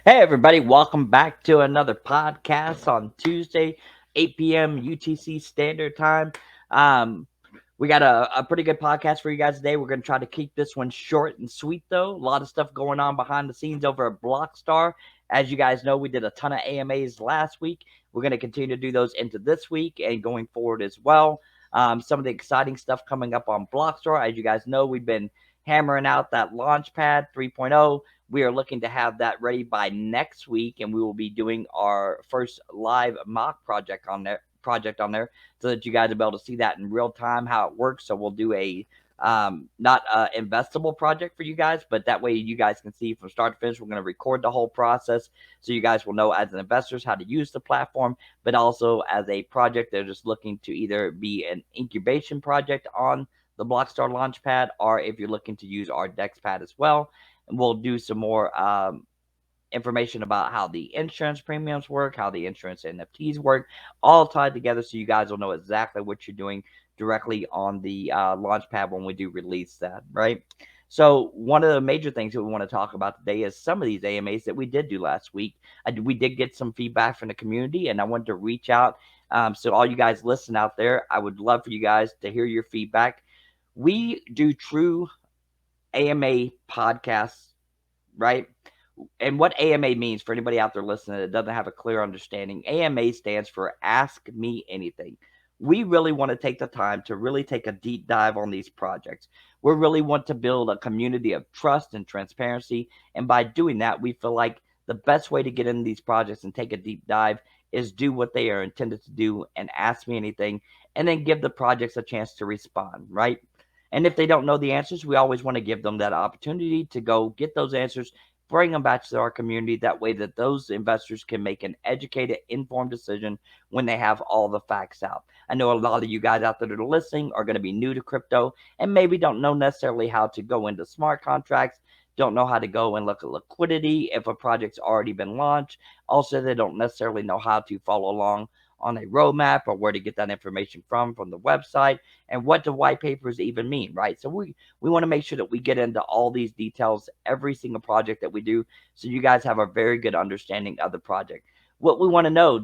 Hey, everybody, welcome back to another podcast on Tuesday, 8 p.m. UTC Standard Time. Um, we got a pretty good podcast for you guys today. We're going to try to keep this one short and sweet, though. A lot of stuff going on behind the scenes over at Blockstar. As you guys know, we did a ton of AMAs last week. We're going to continue to do those into this week and going forward as well. Some of the exciting stuff coming up on Blockstar. As you guys know, we've been hammering out that Launchpad 3.0. We are looking to have that ready by next week, and we will be doing our first live mock project on there so that you guys will be able to see that in real time how it works. So we'll do a not a investable project for you guys, but that way you guys can see from start to finish. We're going to record the whole process so you guys will know as investors how to use the platform, but also as a project they're just looking to either be an incubation project on the Blockstar Launchpad, or if you're looking to use our DexPad as well. And we'll do some more information about how the insurance premiums work, how the insurance NFTs work, all tied together so you guys will know exactly what you're doing directly on the Launchpad when we do release that, right? So one of the major things that we want to talk about today is some of these AMAs that we did do last week. We did get some feedback from the community, and I wanted to reach out. So all you guys listen out there, I would love for you guys to hear your feedback. We do true AMA podcasts, right? And what AMA means for anybody out there listening that doesn't have a clear understanding, AMA stands for Ask Me Anything. We really want to take the time to really take a deep dive on these projects. We really want to build a community of trust and transparency. And by doing that, we feel like the best way to get into these projects and take a deep dive is do what they are intended to do and ask me anything, and then give the projects a chance to respond, right? And if they don't know the answers, we always want to give them that opportunity to go get those answers, bring them back to our community. That way that those investors can make an educated, informed decision when they have all the facts out. I know a lot of you guys out there that are listening are going to be new to crypto and maybe don't know necessarily how to go into smart contracts, don't know how to go and look at liquidity if a project's already been launched. Also, they don't necessarily know how to follow along on a roadmap or where to get that information from the website, and what do white papers even mean, right? So we want to make sure that we get into all these details every single project that we do, so you guys have a very good understanding of the project. What we want to know,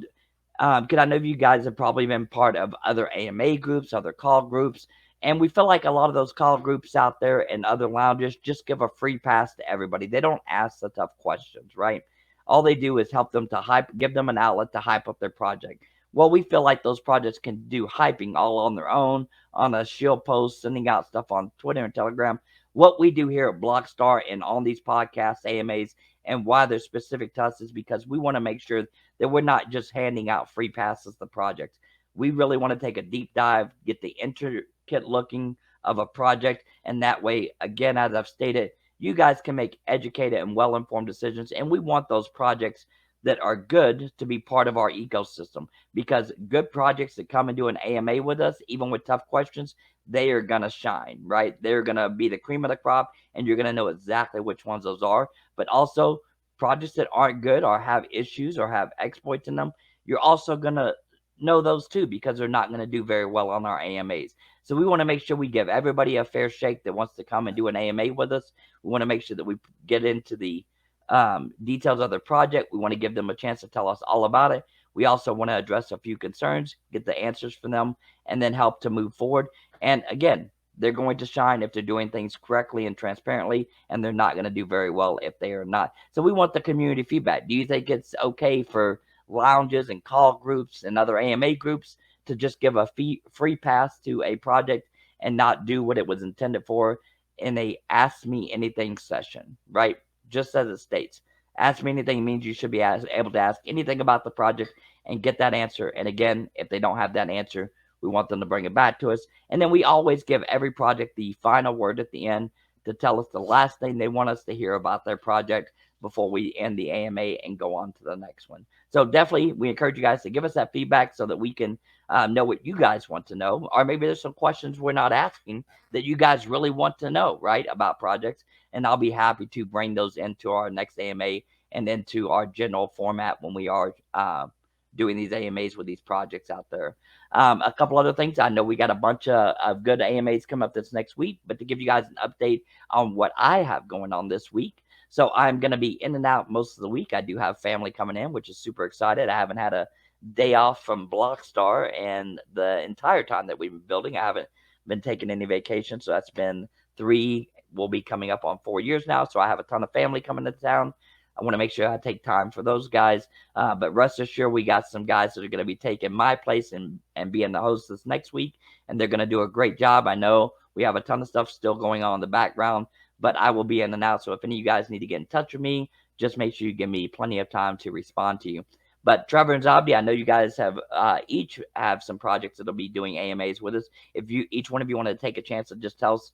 because I know you guys have probably been part of other AMA groups, other call groups, and we feel like a lot of those call groups out there and other lounges just give a free pass to everybody. They don't ask the tough questions, right? All they do is help them to give them an outlet to hype up their project. Well, we feel like those projects can do hyping all on their own, on a shield post, sending out stuff on Twitter and Telegram. What we do here at Blockstar and on these podcasts, AMAs, and why they're specific to us is because we want to make sure that we're not just handing out free passes to projects. We really want to take a deep dive, get the intricate looking of a project, and that way, again, as I've stated, you guys can make educated and well informed decisions. And we want those projects that are good to be part of our ecosystem, because good projects that come and do an AMA with us, even with tough questions, they are going to shine, right? They're going to be the cream of the crop, and you're going to know exactly which ones those are. But also, projects that aren't good or have issues or have exploits in them, you're also going to know those too, because they're not going to do very well on our AMAs. So we want to make sure we give everybody a fair shake that wants to come and do an AMA with us. We want to make sure that we get into the details of their project. We want to give them a chance to tell us all about it. We also want to address a few concerns, get the answers from them, and then help to move forward. And again, they're going to shine if they're doing things correctly and transparently, and they're not going to do very well if they are not. So we want the community feedback. Do you think it's okay for lounges and call groups and other AMA groups to just give a free pass to a project and not do what it was intended for in a Ask Me Anything session, right? Just as it states. Ask me anything means you should be able to ask anything about the project and get that answer. And again, if they don't have that answer, we want them to bring it back to us. And then we always give every project the final word at the end to tell us the last thing they want us to hear about their project before we end the AMA and go on to the next one. So definitely, we encourage you guys to give us that feedback so that we can know what you guys want to know, or maybe there's some questions we're not asking that you guys really want to know, right, about projects. And I'll be happy to bring those into our next AMA and into our general format when we are doing these AMAs with these projects out there. A couple other things. I know we got a bunch of good AMAs coming up this next week, but to give you guys an update on what I have going on this week. So I'm going to be in and out most of the week. I do have family coming in, which is super excited. I haven't had a day off from Blockstar, and the entire time that we've been building, I haven't been taking any vacation. So that's been three. We'll be coming up on 4 years now. So I have a ton of family coming to town. I want to make sure I take time for those guys. But rest assured, we got some guys that are going to be taking my place and being the host this next week, and they're going to do a great job. I know we have a ton of stuff still going on in the background, but I will be in and out. So if any of you guys need to get in touch with me, just make sure you give me plenty of time to respond to you. But Trevor and Zabdi, I know you guys have each have some projects that'll be doing AMAs with us. If you each one of you want to take a chance to just tell us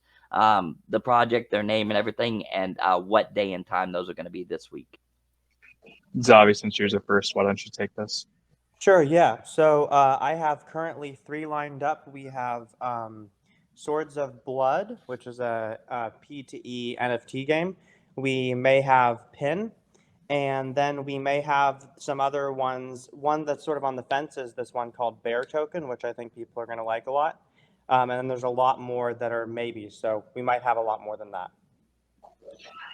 the project, their name, and everything, and what day and time those are going to be this week. Zavi, since yours are first, why don't you take this? Sure, yeah. So I have currently three lined up. We have Swords of Blood, which is a P to E NFT game. We may have Pin, and then we may have some other ones. One that's sort of on the fence is this one called Bear Token, which I think people are going to like a lot. And then there's a lot more that are maybes, so we might have a lot more than that.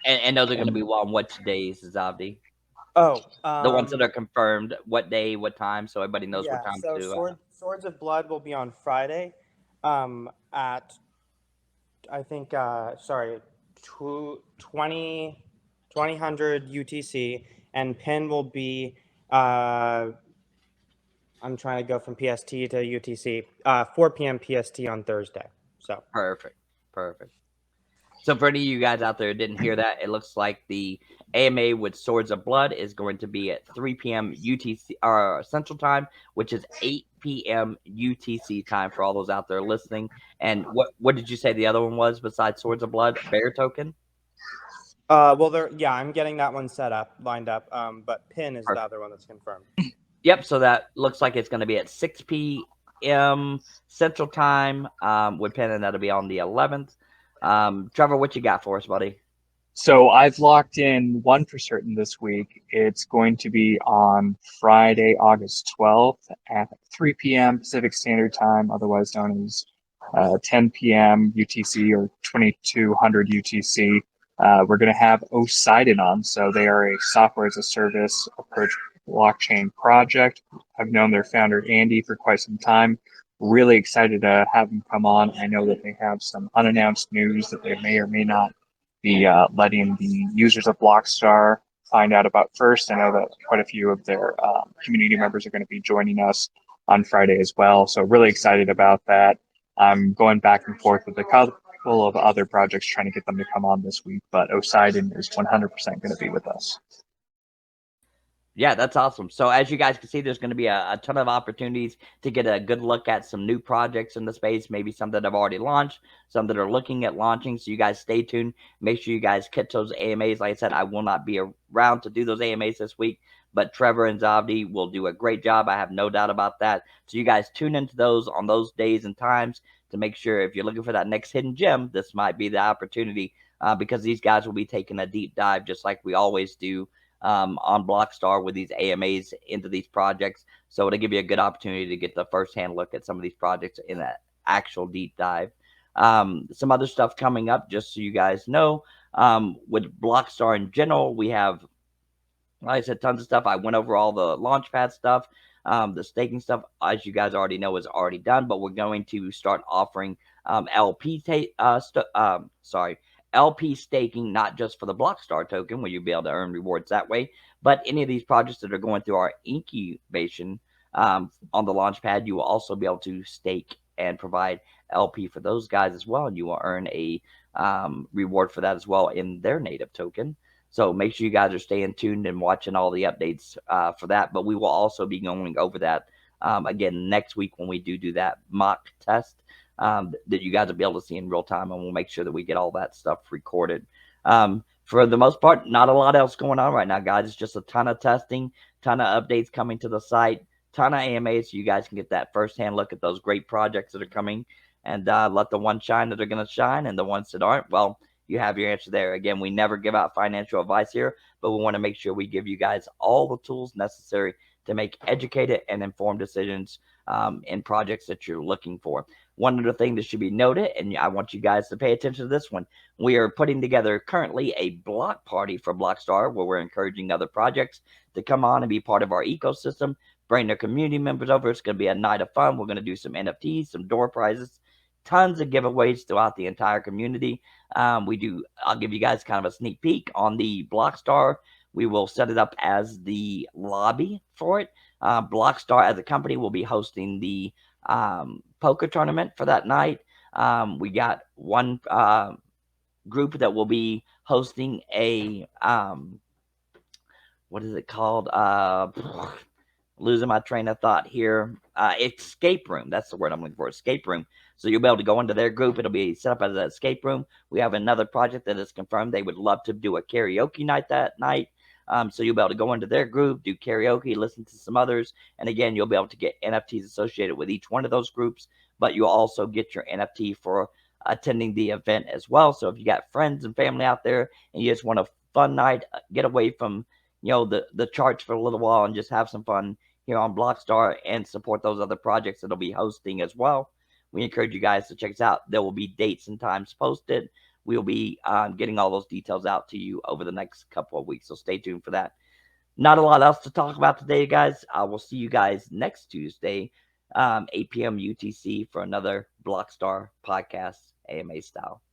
And those are going to be on what days, Zabdi? Oh, The ones that are confirmed, what day, what time, so everybody knows what yeah. time So to. Swords of Blood will be on Friday, at I think sorry, 20 2000 UTC, and Pin will be I'm trying to go from PST to UTC, 4 p.m. PST on Thursday. So Perfect. Perfect. So for any of you guys out there who didn't hear that, it looks like the AMA with Swords of Blood is going to be at 3 p.m. UTC Central Time, which is 8 p.m. UTC time for all those out there listening. And what did you say the other one was besides Swords of Blood? Bear Token? well, yeah, I'm getting that one set up, lined up. But Pin is the Perfect. other one that's confirmed. Yep. So that looks like it's going to be at 6 p.m. Central Time with Penn, and that'll be on the 11th. Trevor, what you got for us, buddy? So I've locked in one for certain this week. It's going to be on Friday, August 12th at 3 p.m. Pacific Standard Time, otherwise known as 10 p.m. UTC or 2200 UTC. We're going to have Poseidon on. So they are a software as a service approach blockchain project. I've known their founder, Andy, for quite some time. Really excited to have them come on. I know that they have some unannounced news that they may or may not be letting the users of Blockstar find out about first. I know that quite a few of their community members are going to be joining us on Friday as well. So really excited about that. I'm going back and forth with a couple of other projects trying to get them to come on this week, but Poseidon is 100% going to be with us. Yeah, that's awesome. So as you guys can see, there's going to be a ton of opportunities to get a good look at some new projects in the space, maybe some that have already launched, some that are looking at launching. So you guys stay tuned. Make sure you guys catch those AMAs. Like I said, I will not be around to do those AMAs this week, but Trevor and Zavdi will do a great job. I have no doubt about that. So you guys tune into those on those days and times to make sure if you're looking for that next hidden gem, this might be the opportunity because these guys will be taking a deep dive just like we always do on Blockstar with these AMAs into these projects. So it'll give you a good opportunity to get the first-hand look at some of these projects in an actual deep dive. Some other stuff coming up, just so you guys know, with Blockstar in general, we have, like I said, tons of stuff. I went over all the Launchpad stuff. The staking stuff, as you guys already know, is already done, but we're going to start offering LP staking, not just for the Blockstar token, where you'll be able to earn rewards that way, but any of these projects that are going through our incubation on the Launchpad, you will also be able to stake and provide LP for those guys as well, and you will earn a reward for that as well in their native token. So make sure you guys are staying tuned and watching all the updates for that. But we will also be going over that again next week when we do that mock test that you guys will be able to see in real time. And we'll make sure that we get all that stuff recorded. For the most part, not a lot else going on right now, guys. It's just a ton of testing, ton of updates coming to the site, ton of AMAs so you guys can get that firsthand look at those great projects that are coming and let the ones shine that are going to shine and the ones that aren't, well, you have your answer there. Again, we never give out financial advice here, but we want to make sure we give you guys all the tools necessary to make educated and informed decisions in projects that you're looking for. One other thing that should be noted, and I want you guys to pay attention to this one, we are putting together currently a block party for Blockstar where we're encouraging other projects to come on and be part of our ecosystem, bring their community members over. It's going to be a night of fun. We're going to do some NFTs, some door prizes, tons of giveaways throughout the entire community. I'll give you guys kind of a sneak peek on the Blockstar. We will set it up as the lobby for it. Blockstar as a company will be hosting the poker tournament for that night. We got one group that will be hosting a what is it called? Losing my train of thought here. Escape room. That's the word I'm looking for. Escape room. So you'll be able to go into their group. It'll be set up as an escape room. We have another project that is confirmed. They would love to do a karaoke night that night. So you'll be able to go into their group, do karaoke, listen to some others. And again, you'll be able to get NFTs associated with each one of those groups. But you'll also get your NFT for attending the event as well. So if you got friends and family out there and you just want a fun night, get away from the charts for a little while and just have some fun here on Blockstar and support those other projects that'll be hosting as well. We encourage you guys to check us out. There will be dates and times posted. We'll be getting all those details out to you over the next couple of weeks, so stay tuned for that. Not a lot else to talk about today, guys. I will see you guys next Tuesday, 8 p.m. UTC for another Blockstar podcast, AMA style.